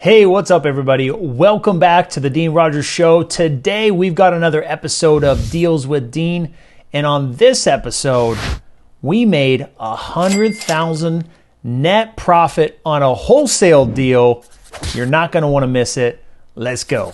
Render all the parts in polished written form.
Hey, what's up everybody? Welcome back to the Dean Rogers Show. Today we've got another episode of Deals with Dean. And on this episode, we made $100,000 net profit on a wholesale deal. You're not going to want to miss it. Let's go.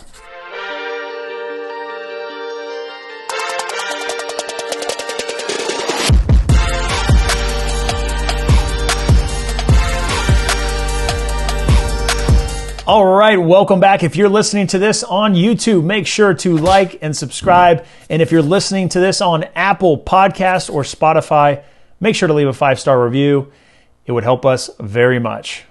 All right, welcome back. If you're listening to this on YouTube, make sure to like and subscribe. And if you're listening to this on Apple Podcasts or Spotify, make sure to leave a 5-star review. It would help us very much.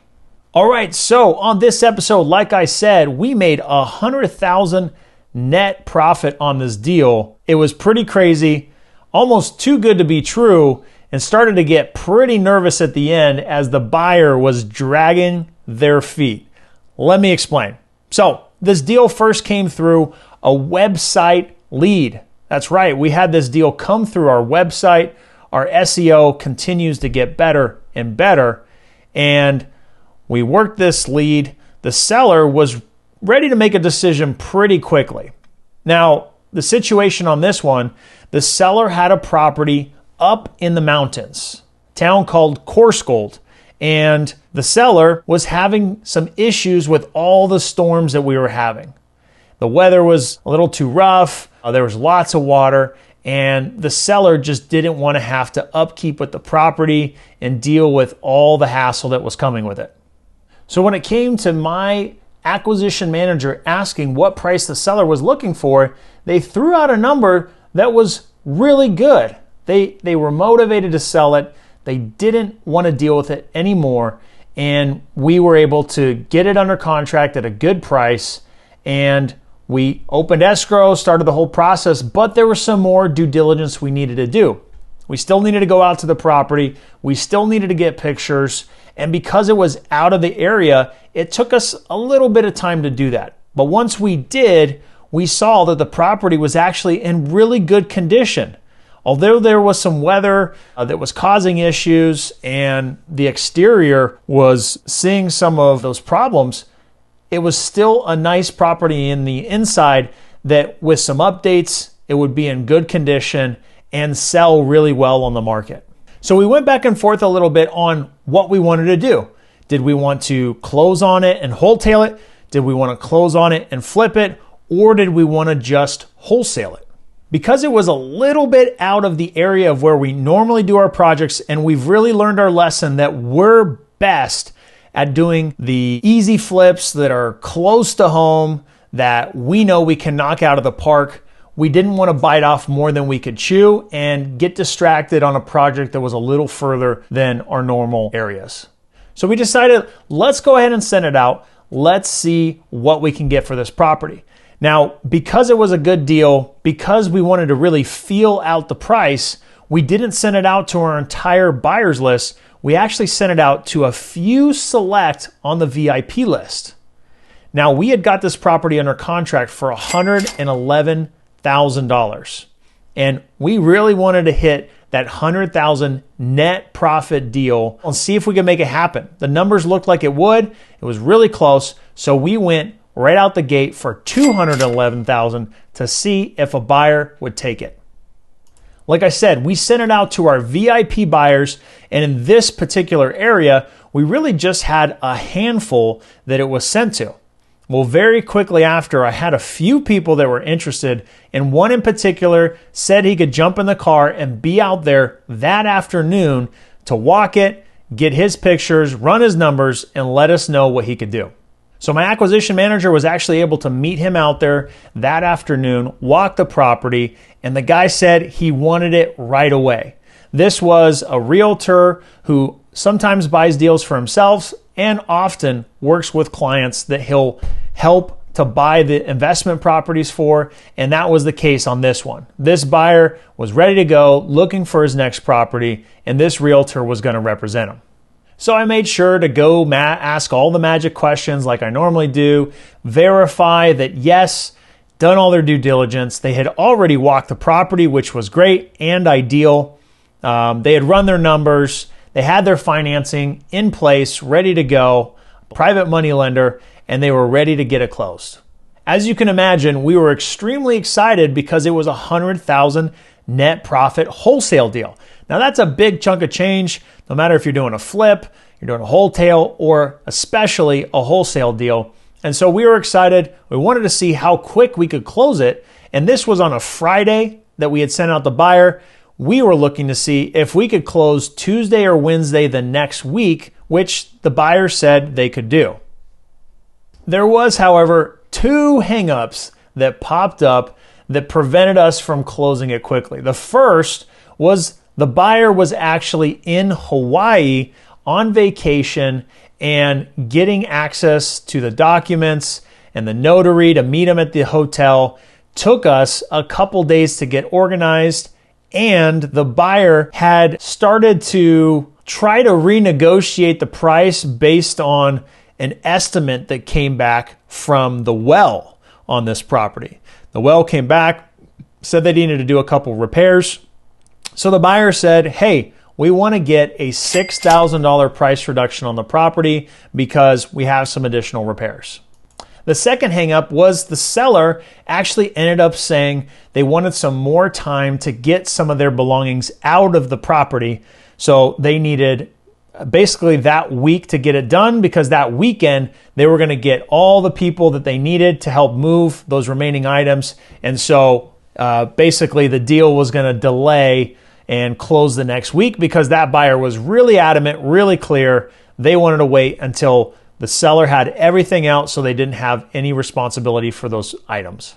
All right, so on this episode, like I said, we made $100,000 net profit on this deal. It was pretty crazy, almost too good to be true, and started to get pretty nervous at the end as the buyer was dragging their feet. Let me explain. So this deal first came through a website lead. That's right. We had this deal come through our website. Our SEO continues to get better and better. And we worked this lead. The seller was ready to make a decision pretty quickly. Now, the situation on this one, the seller had a property up in the mountains, a town called Coarsegold. And the seller was having some issues with all the storms that we were having. The weather was a little too rough. There was lots of water, and the seller just didn't want to have to upkeep with the property and deal with all the hassle that was coming with it. So when it came to my acquisition manager asking what price the seller was looking for, they threw out a number that was really good. They were motivated to sell it. They didn't want to deal with it anymore, and we were able to get it under contract at a good price, and we opened escrow, started the whole process, but there was some more due diligence we needed to do. We still needed to go out to the property. We still needed to get pictures, and because it was out of the area, it took us a little bit of time to do that. But once we did, we saw that the property was actually in really good condition. Although there was some weather that was causing issues and the exterior was seeing some of those problems, it was still a nice property in the inside that with some updates, it would be in good condition and sell really well on the market. So we went back and forth a little bit on what we wanted to do. Did we want to close on it and wholesale it? Did we want to close on it and flip it? Or did we want to just wholesale it? Because it was a little bit out of the area of where we normally do our projects, and we've really learned our lesson that we're best at doing the easy flips that are close to home, that we know we can knock out of the park. We didn't want to bite off more than we could chew and get distracted on a project that was a little further than our normal areas. So we decided, let's go ahead and send it out. Let's see what we can get for this property. Now, because it was a good deal, because we wanted to really feel out the price, we didn't send it out to our entire buyers list. We actually sent it out to a few select on the VIP list. Now, we had got this property under contract for $111,000. And we really wanted to hit that $100,000 net profit deal and see if we could make it happen. The numbers looked like it would. It was really close. So we went right out the gate for $211,000 to see if a buyer would take it. Like I said, we sent it out to our VIP buyers, and in this particular area, we really just had a handful that it was sent to. Well, very quickly after, I had a few people that were interested, and one in particular said he could jump in the car and be out there that afternoon to walk it, get his pictures, run his numbers, and let us know what he could do. So my acquisition manager was actually able to meet him out there that afternoon, walk the property, and the guy said he wanted it right away. This was a realtor who sometimes buys deals for himself and often works with clients that he'll help to buy the investment properties for, and that was the case on this one. This buyer was ready to go, looking for his next property, and this realtor was going to represent him. So I made sure to go ask all the magic questions like I normally do, verify that yes, done all their due diligence. They had already walked the property, which was great and ideal. They had run their numbers. They had their financing in place, ready to go. private money lender, and they were ready to get it closed. As you can imagine, we were extremely excited because it was a $100,000 net profit wholesale deal. Now that's a big chunk of change, no matter if you're doing a flip, you're doing a wholesale, or especially a wholesale deal. And so we were excited. We wanted to see how quick we could close it. And this was on a Friday that we had sent out the buyer. We were looking to see if we could close Tuesday or Wednesday the next week, which the buyer said they could do. There was, however, 2 hangups that popped up that prevented us from closing it quickly. The first was the buyer was actually in Hawaii on vacation and getting access to the documents and the notary to meet him at the hotel. Took us a couple days to get organized, and the buyer had started to try to renegotiate the price based on an estimate that came back from the well on this property. The well came back, said they needed to do a couple repairs. So the buyer said, hey, we want to get a $6,000 price reduction on the property because we have some additional repairs. The second hangup was the seller actually ended up saying they wanted some more time to get some of their belongings out of the property. So they needed basically that week to get it done, because that weekend they were going to get all the people that they needed to help move those remaining items. And so basically the deal was going to delay and close the next week because that buyer was really adamant, really clear. They wanted to wait until the seller had everything out so they didn't have any responsibility for those items.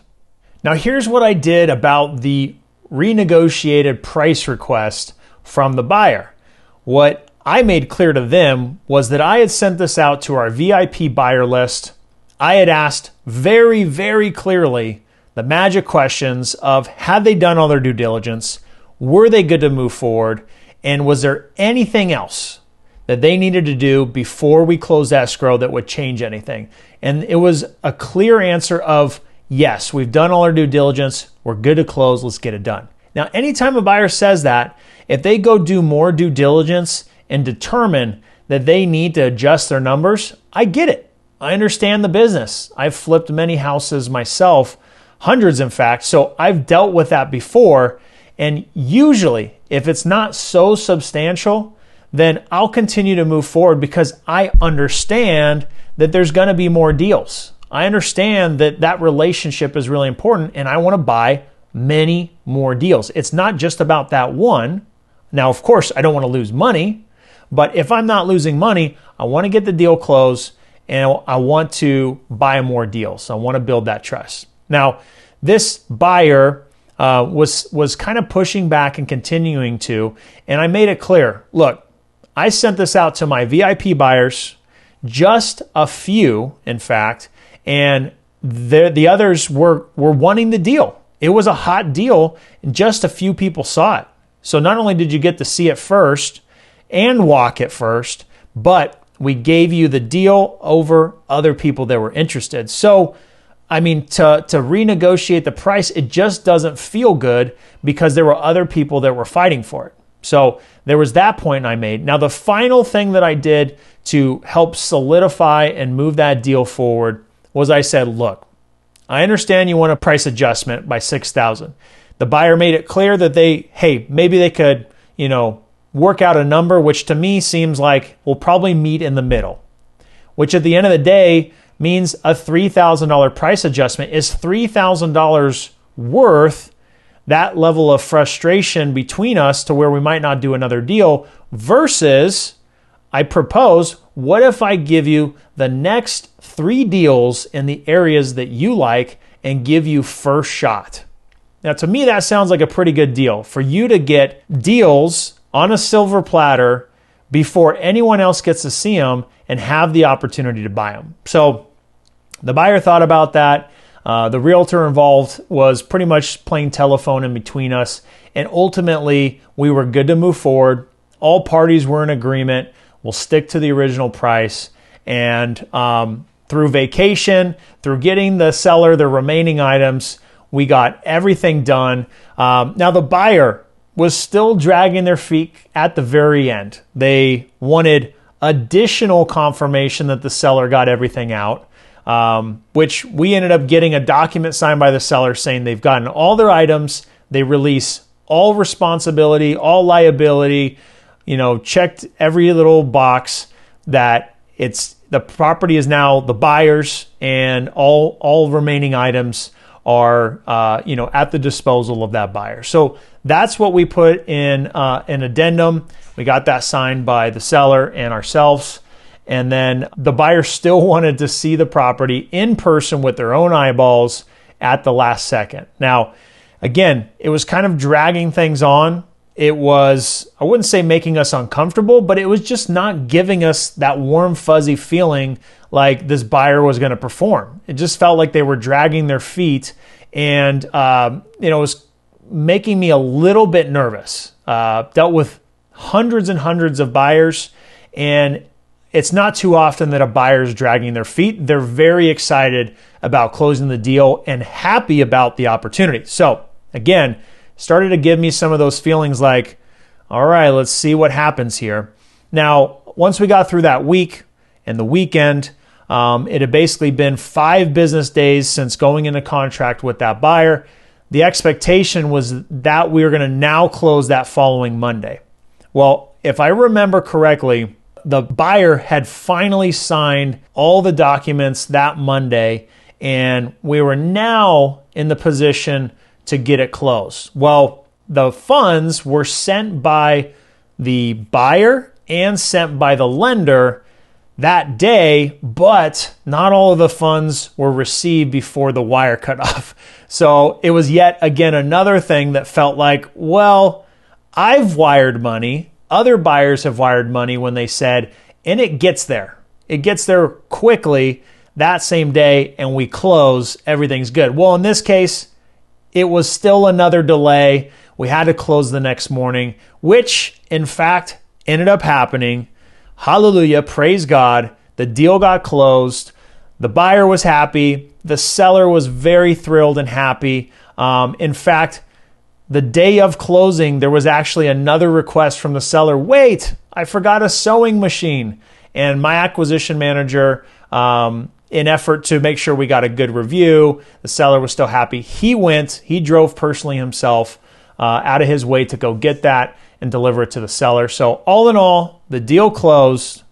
Now here's what I did about the renegotiated price request from the buyer. What I made clear to them was that I had sent this out to our VIP buyer list. I had asked very, very clearly the magic questions of had they done all their due diligence, were they good to move forward, and was there anything else that they needed to do before we closed escrow that would change anything? And it was a clear answer of yes, we've done all our due diligence, we're good to close, let's get it done. Now, anytime a buyer says that, if they go do more due diligence and determine that they need to adjust their numbers, I get it. I understand the business. I've flipped many houses myself, hundreds in fact, so I've dealt with that before. And usually, if it's not so substantial, then I'll continue to move forward because I understand that there's going to be more deals. I understand that that relationship is really important and I want to buy many more deals. It's not just about that one. Now, of course, I don't want to lose money, but if I'm not losing money, I want to get the deal closed and I want to buy more deals. I want to build that trust. Now, this buyer was kind of pushing back and continuing to, and I made it clear, look, I sent this out to my VIP buyers, just a few, in fact, and the others were wanting the deal. It was a hot deal, and just a few people saw it. So not only did you get to see it first and walk it first, but we gave you the deal over other people that were interested. So, I mean, to renegotiate the price, it just doesn't feel good because there were other people that were fighting for it. So there was that point I made. Now, the final thing that I did to help solidify and move that deal forward was I said, look, I understand you want a price adjustment by $6,000. The buyer made it clear that maybe they could, work out a number, which to me seems like we'll probably meet in the middle, which at the end of the day means a $3,000 price adjustment is $3,000 worth that level of frustration between us to where we might not do another deal versus I propose, what if I give you the next 3 deals in the areas that you like and give you first shot? Now, to me, that sounds like a pretty good deal for you to get deals on a silver platter before anyone else gets to see them and have the opportunity to buy them. So the buyer thought about that. The realtor involved was pretty much playing telephone in between us. And ultimately, we were good to move forward. All parties were in agreement. We'll stick to the original price. And through vacation, through getting the seller the remaining items, we got everything done. Now, the buyer was still dragging their feet at the very end. They wanted additional confirmation that the seller got everything out, which we ended up getting a document signed by the seller saying they've gotten all their items, they release all responsibility, all liability, checked every little box, that the property is now the buyer's, and all remaining items are at the disposal of that buyer. So that's what we put in an addendum. We got that signed by the seller and ourselves. And then the buyer still wanted to see the property in person with their own eyeballs at the last second. Now, again, it was kind of dragging things on. It was, I wouldn't say making us uncomfortable, but it was just not giving us that warm, fuzzy feeling like this buyer was going to perform. It just felt like they were dragging their feet, and it was making me a little bit nervous. Dealt with hundreds and hundreds of buyers, and it's not too often that a buyer is dragging their feet. They're very excited about closing the deal and happy about the opportunity. So again, started to give me some of those feelings like, all right, let's see what happens here. Now, once we got through that week and the weekend, it had basically been 5 business days since going into contract with that buyer. The expectation was that we were going to now close that following Monday. Well, if I remember correctly, the buyer had finally signed all the documents that Monday, and we were now in the position to get it closed. Well, the funds were sent by the buyer and sent by the lender that day, but not all of the funds were received before the wire cut off. So it was yet again another thing that felt like, well, I've wired money, other buyers have wired money when they said, and it gets there. It gets there quickly that same day, and we close, everything's good. Well, in this case, it was still another delay. We had to close the next morning, which in fact ended up happening. Hallelujah, praise God. The deal got closed. The buyer was happy. The seller was very thrilled and happy. In fact, the day of closing, there was actually another request from the seller. Wait, I forgot a sewing machine. And my acquisition manager, in effort to make sure we got a good review, the seller was still happy. He drove personally himself out of his way to go get that and deliver it to the seller. So all in all, the deal closed,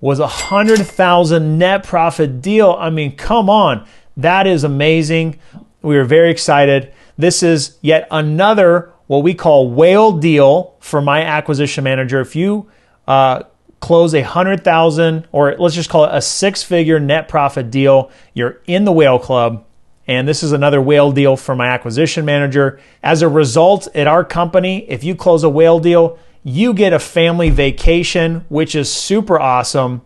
was a $100,000 net profit deal. I mean, come on. That is amazing. We were very excited. This is yet another what we call whale deal for my acquisition manager. If you close $100,000, or let's just call it a 6-figure net profit deal, you're in the whale club. And this is another whale deal for my acquisition manager. As a result, at our company, if you close a whale deal, you get a family vacation, which is super awesome.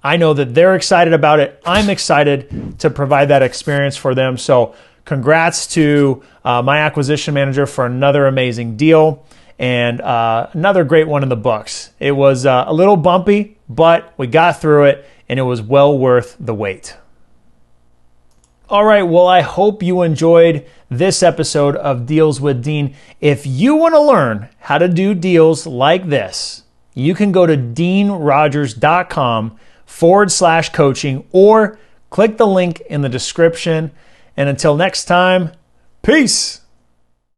I know that they're excited about it. I'm excited to provide that experience for them. So congrats to my acquisition manager for another amazing deal and another great one in the books. It was a little bumpy, but we got through it, and it was well worth the wait. All right, well, I hope you enjoyed this episode of Deals with Dean. If you want to learn how to do deals like this, you can go to deanrogers.com/coaching or click the link in the description. And until next time, peace.